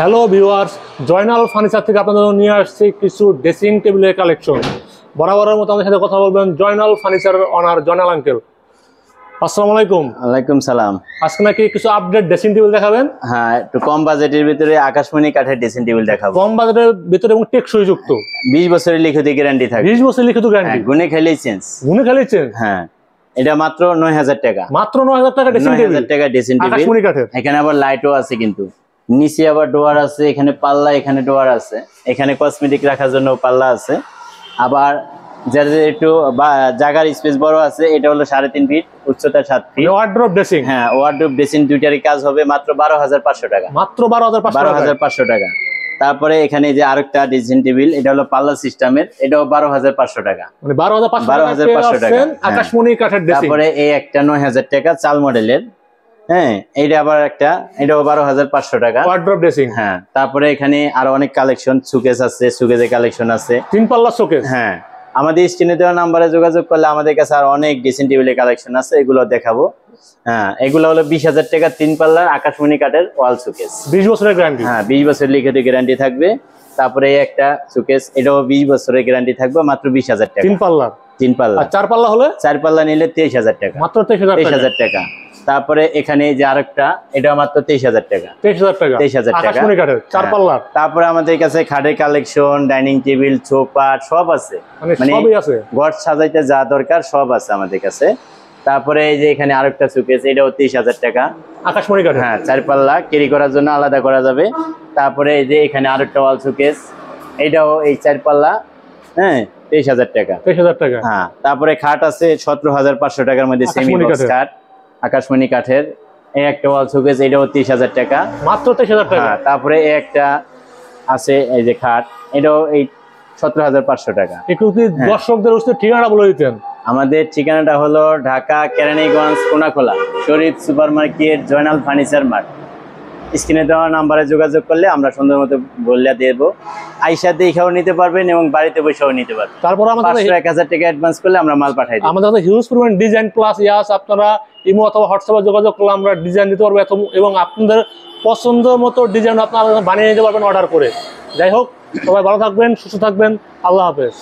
Hello viewers, Joynal furniture থেকে আপনাদের নিয়ে আসছি কিছু ড্রেসিং টেবিলের কালেকশন। বরাবরের মতো আমাদের সাথে কথা বলবেন জয়নাল ফার্নিচারের অনার জয়নাল আঙ্কেল। আসসালামু আলাইকুম। ওয়ালাইকুম সালাম। আজকে নাকি কিছু আপডেট ড্রেসিং টেবিল দেখাবেন? হ্যাঁ, একটু কম বাজেটের ভিতরে আকাশমণি কাঠের ড্রেসিং টেবিল দেখাবো। কম বাজেটের ভিতরে এবং টেকসই যুক্ত, 20 বছরের লিখিত গ্যারান্টি থাকবে। 20 বছর লিখিত গ্যারান্টি, গুনে খাইলেই চেঞ্জ। গুনে খাইলেই চেঞ্জ। হ্যাঁ, এটা মাত্র 9000 টাকা। মাত্র 9000 টাকা ড্রেসিং টেবিল। 9000 টাকা ড্রেসিং টেবিল আকাশমণি কাঠের। এখানে আবার লাইটও আছে, কিন্তু নিচে আবার ডোয়ার আছে, এখানে পাল্লা, এখানে ডোয়ার আছে, এখানে কসমেটিক রাখার জন্য পাল্লা আছে। আবার যাদের একটু জায়গার স্পেস বড় আছে, এটা হলো 3.5 ফিট, উচ্চতা 7 ফিট। Wardrobe dressing. হ্যাঁ, ওয়ার্ড্রপ ড্রেসিং দুইটারই কাজ হবে মাত্র 12500 টাকা। মাত্র 12500 টাকা। তারপরে এখানে যে আরেকটা ড্রেসিং টেবিল, এটা হলো পাল্লা সিস্টেমের, এটাও 12500 টাকা। মানে 12500 টাকা আকাশমণি কাঠের ড্রেসিং। তারপরে এই একটা 9000 টাকা চাল মডেলের। হ্যাঁ, এইটা আবার একটা, এটাও 12500 টাকা ওয়ার্ড্রপ ড্রেসিং। হ্যাঁ, তারপরে এখানে আরো অনেক কালেকশন, সুকেস আছে, সুকেসের কালেকশন আছে, 3 পাল্লা শোকেস। হ্যাঁ, আমাদের স্ক্রিনে দেওয়া নাম্বারে যোগাযোগ করলে আমাদের কাছে আর অনেক ড্রেসিং টেবিলের কালেকশন আছে, এগুলো দেখাবো। হ্যাঁ, এগুলো হলো 20000 টাকা 3 পাল্লার আকাশমণি কাঠের ওয়াল সুকেস, 20 বছরের গ্যারান্টি। হ্যাঁ, 20 বছরের লিখিত গ্যারান্টি থাকবে। তারপরে এই একটা সুকেস, এটাও 20 বছরের গ্যারান্টি থাকবে, মাত্র 20000 টাকা 3 পাল্লা। 3 পাল্লা। আর 4 পাল্লা হলে 4 পাল্লা নিলে 23000 টাকা, মাত্র 23000 টাকা। তারপরে এখানে যে আরেকটা, এটা মাত্র 23000 টাকা। 23000 টাকা আকাশমণি কাঠের 4 পাল্লা। তারপরে আমাদের কাছে খাটের কালেকশন, ডাইনিং টেবিল, সোফা সব আছে, মানে সবই আছে, ঘর সাজাইতে যা দরকার সব আছে আমাদের কাছে। তারপরে এই যে এখানে আরেকটা সুকেস, এটাও 23000 টাকা আকাশমণি কাঠের। হ্যাঁ, 4 পাল্লা, ক্যারি করার জন্য আলাদা করা যাবে। তারপরে এই যে এখানে আরেকটা ওয়াল সুকেস, এটাও এই 4 পাল্লা, হ্যাঁ, 23000 টাকা। 23000 টাকা। হ্যাঁ, তারপরে খাট আছে 17500 টাকার মধ্যে, সেমি বক্স খাট আকাশমণি কাঠের। এই একটা ওয়াল শোকেস, এটাও 30000 টাকা, মাত্র 23000 টাকা। তারপরে এই একটা আছে, এই যে খাট, এটাও এই 17500 টাকা। একটু কি দর্শকদের ঠিকানাটা বলে দিতেন? আমাদের ঠিকানাটা হলো Dhaka Keraniganj Konakhola Sharif super market, Joynal furniture mart. স্ক্রিনে দেওয়া নাম্বারে যোগাযোগ করলে আমরা সুন্দর মতো বললে দেবো। আইসা দেখেও নিতে পারবেন এবং বাড়িতে বসেও নিতে পারবেন। তারপর আমাদের 1000 টাকা অ্যাডভান্স করলে আমরা মাল পাঠাই দিই। আমাদের কাছে হিউজ পরিমাণ ডিজাইন প্লাস ইয়াস, আপনারা ইমো অথবা হোয়াটসঅ্যাপে যোগাযোগ করলে আমরা ডিজাইন দিতে পারবো এবং আপনাদের পছন্দ মতো ডিজাইন আপনারা বানিয়ে নিতে পারবেন অর্ডার করে। যাই হোক, সবাই ভালো থাকবেন, সুস্থ থাকবেন, আল্লাহ হাফেজ।